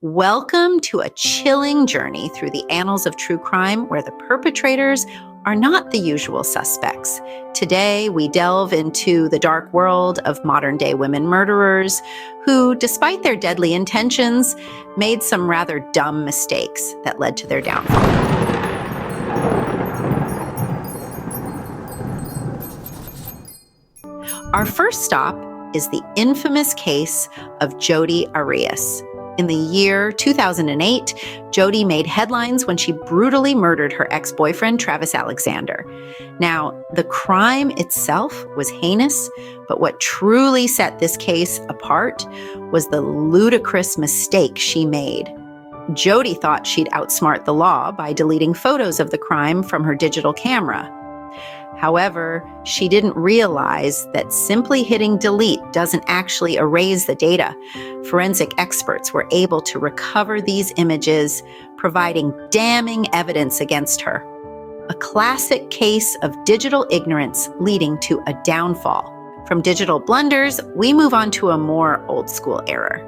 Welcome to a chilling journey through the annals of true crime where the perpetrators are not the usual suspects. Today, we delve into the dark world of modern-day women murderers who, despite their deadly intentions, made some rather dumb mistakes that led to their downfall. Our first stop is the infamous case of Jodie Arias. In the year 2008, Jodie made headlines when she brutally murdered her ex-boyfriend, Travis Alexander. Now, the crime itself was heinous, but what truly set this case apart was the ludicrous mistake she made. Jodie thought she'd outsmart the law by deleting photos of the crime from her digital camera. However, she didn't realize that simply hitting delete doesn't actually erase the data. Forensic experts were able to recover these images, providing damning evidence against her. A classic case of digital ignorance leading to a downfall. From digital blunders, we move on to a more old-school error.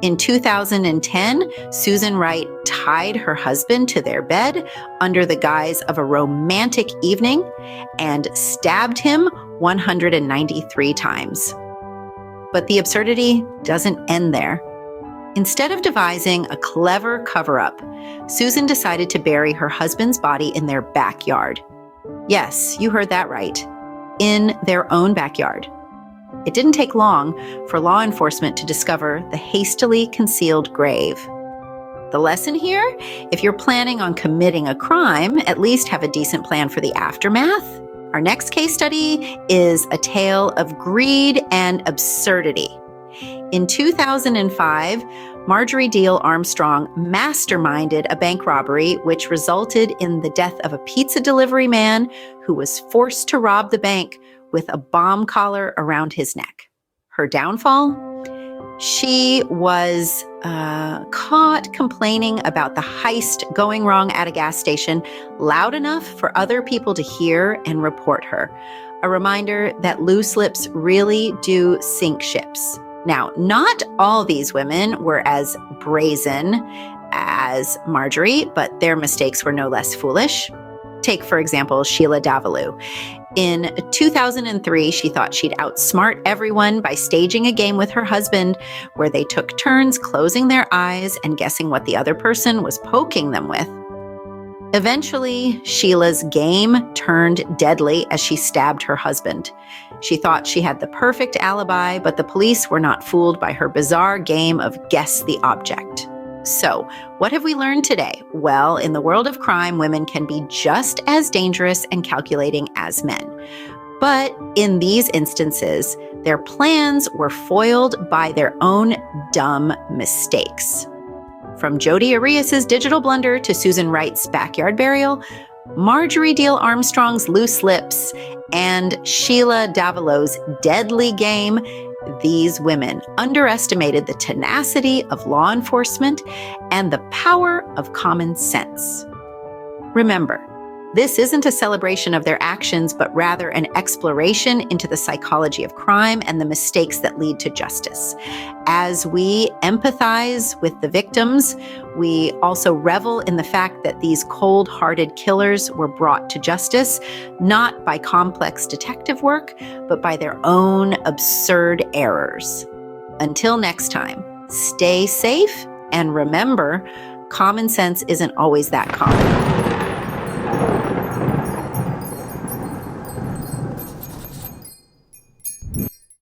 In 2010, Susan Wright tied her husband to their bed under the guise of a romantic evening and stabbed him 193 times. But the absurdity doesn't end there. Instead of devising a clever cover-up, Susan decided to bury her husband's body in their backyard. Yes, you heard that right. In their own backyard. It didn't take long for law enforcement to discover the hastily concealed grave. The lesson here? If you're planning on committing a crime, at least have a decent plan for the aftermath. Our next case study is a tale of greed and absurdity. In 2005, Marjorie Diel-Armstrong masterminded a bank robbery which resulted in the death of a pizza delivery man who was forced to rob the bank with a bomb collar around his neck. Her downfall? She was caught complaining about the heist going wrong at a gas station loud enough for other people to hear and report her. A reminder that loose lips really do sink ships. Now, not all these women were as brazen as Marjorie, but their mistakes were no less foolish. Take, for example, Sheila Davalloo. In 2003, she thought she'd outsmart everyone by staging a game with her husband where they took turns closing their eyes and guessing what the other person was poking them with. Eventually, Sheila's game turned deadly as she stabbed her husband. She thought she had the perfect alibi, but the police were not fooled by her bizarre game of guess the object. So, what have we learned today? Well, in the world of crime, women can be just as dangerous and calculating as men. But in these instances, their plans were foiled by their own dumb mistakes. From Jodie Arias' digital blunder to Susan Wright's backyard burial, Marjorie Diel-Armstrong's loose lips, and Sheila Davalloo's deadly game, these women underestimated the tenacity of law enforcement and the power of common sense. Remember, this isn't a celebration of their actions, but rather an exploration into the psychology of crime and the mistakes that lead to justice. As we empathize with the victims, we also revel in the fact that these cold-hearted killers were brought to justice, not by complex detective work, but by their own absurd errors. Until next time, stay safe and remember, common sense isn't always that common.